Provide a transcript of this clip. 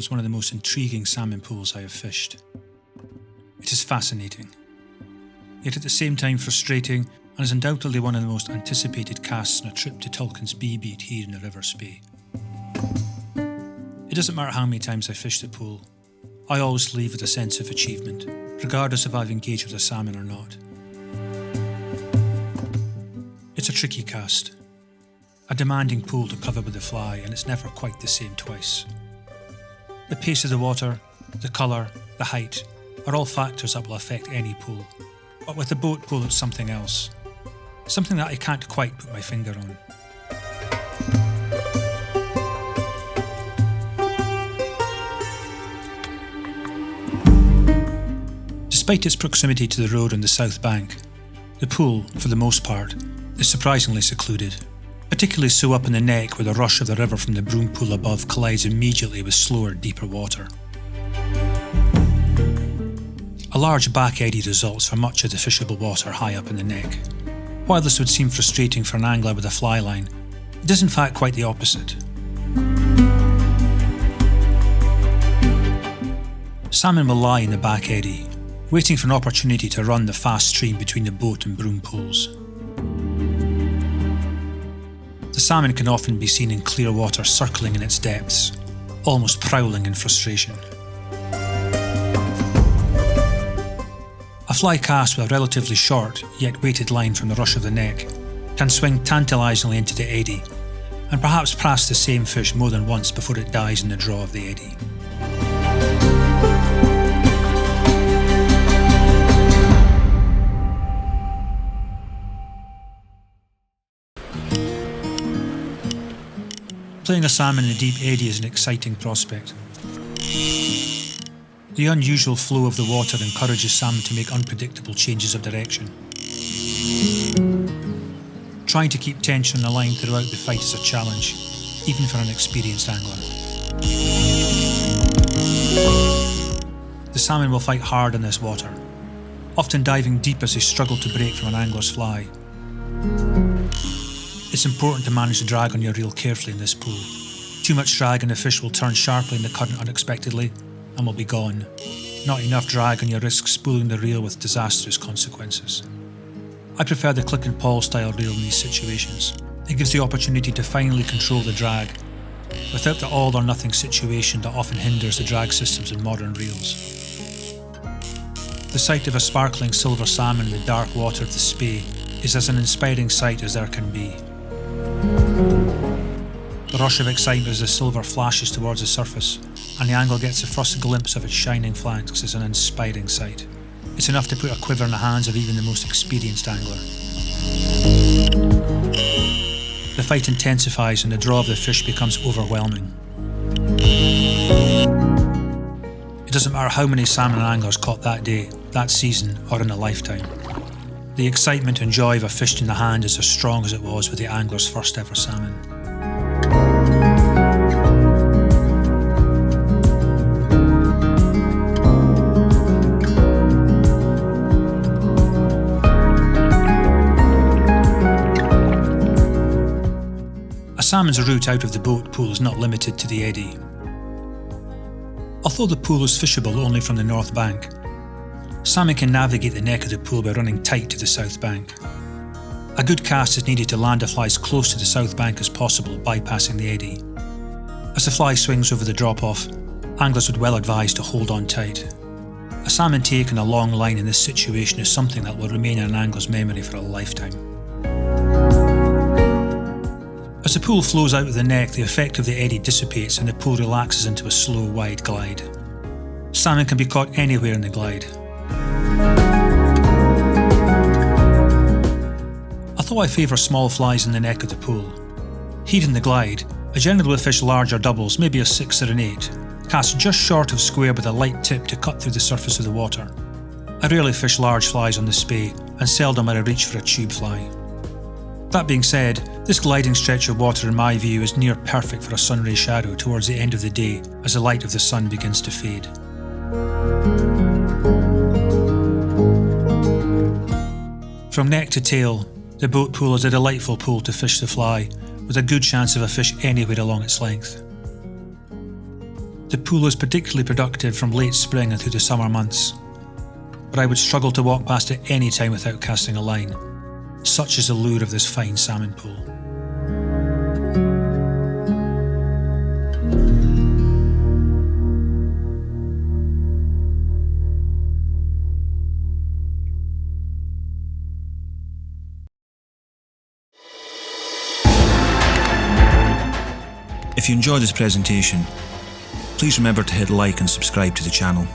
was one of the most intriguing salmon pools I have fished. It is fascinating, yet at the same time frustrating, and is undoubtedly one of the most anticipated casts on a trip to Tulchan B Beat here in the River Spey. It doesn't matter how many times I fish the pool, I always leave with a sense of achievement, regardless if I've engaged with a salmon or not. It's a tricky cast, a demanding pool to cover with a fly, and it's never quite the same twice. The pace of the water, the colour, the height are all factors that will affect any pool, but with the boat pool it's something else, something that I can't quite put my finger on. Despite its proximity to the road on the south bank, the pool, for the most part, is surprisingly secluded, particularly so up in the neck where the rush of the river from the Broom pool above collides immediately with slower, deeper water. A large back eddy results for much of the fishable water high up in the neck. While this would seem frustrating for an angler with a fly line, it is in fact quite the opposite. Salmon will lie in the back eddy, waiting for an opportunity to run the fast stream between the Boat and Broom pools. The salmon can often be seen in clear water circling in its depths, almost prowling in frustration. A fly cast with a relatively short, yet weighted line from the rush of the neck can swing tantalizingly into the eddy, and perhaps pass the same fish more than once before it dies in the draw of the eddy. Playing a salmon in a deep eddy is an exciting prospect. The unusual flow of the water encourages salmon to make unpredictable changes of direction. Trying to keep tension on the line throughout the fight is a challenge, even for an experienced angler. The salmon will fight hard in this water, often diving deep as they struggle to break from an angler's fly. It's important to manage the drag on your reel carefully in this pool. Too much drag and the fish will turn sharply in the current unexpectedly and will be gone. Not enough drag and you risk spooling the reel with disastrous consequences. I prefer the click and pawl style reel in these situations. It gives the opportunity to finally control the drag, without the all or nothing situation that often hinders the drag systems in modern reels. The sight of a sparkling silver salmon in the dark water of the Spey is as an inspiring sight as there can be. The rush of excitement as the silver flashes towards the surface and the angler gets a first glimpse of its shining flanks is an inspiring sight. It's enough to put a quiver in the hands of even the most experienced angler. The fight intensifies and the draw of the fish becomes overwhelming. It doesn't matter how many salmon anglers caught that day, that season, or in a lifetime. The excitement and joy of a fish in the hand is as strong as it was with the angler's first ever salmon. A salmon's route out of the boat pool is not limited to the eddy. Although the pool is fishable only from the north bank, salmon can navigate the neck of the pool by running tight to the south bank. A good cast is needed to land a fly as close to the south bank as possible, bypassing the eddy. As the fly swings over the drop-off, anglers would well advise to hold on tight. A salmon take on a long line in this situation is something that will remain in an angler's memory for a lifetime. As the pool flows out of the neck, the effect of the eddy dissipates and the pool relaxes into a slow, wide glide. Salmon can be caught anywhere in the glide. Although I favour small flies in the neck of the pool, here in the glide, I generally will fish larger doubles, maybe a 6 or an 8, cast just short of square with a light tip to cut through the surface of the water. I rarely fish large flies on the Spey, and seldom will I reach for a tube fly. That being said, this gliding stretch of water in my view is near perfect for a sunray shadow towards the end of the day as the light of the sun begins to fade. From neck to tail, the boat pool is a delightful pool to fish the fly, with a good chance of a fish anywhere along its length. The pool is particularly productive from late spring and through the summer months, but I would struggle to walk past it any time without casting a line. Such is the lure of this fine salmon pool. If you enjoyed this presentation, please remember to hit like and subscribe to the channel.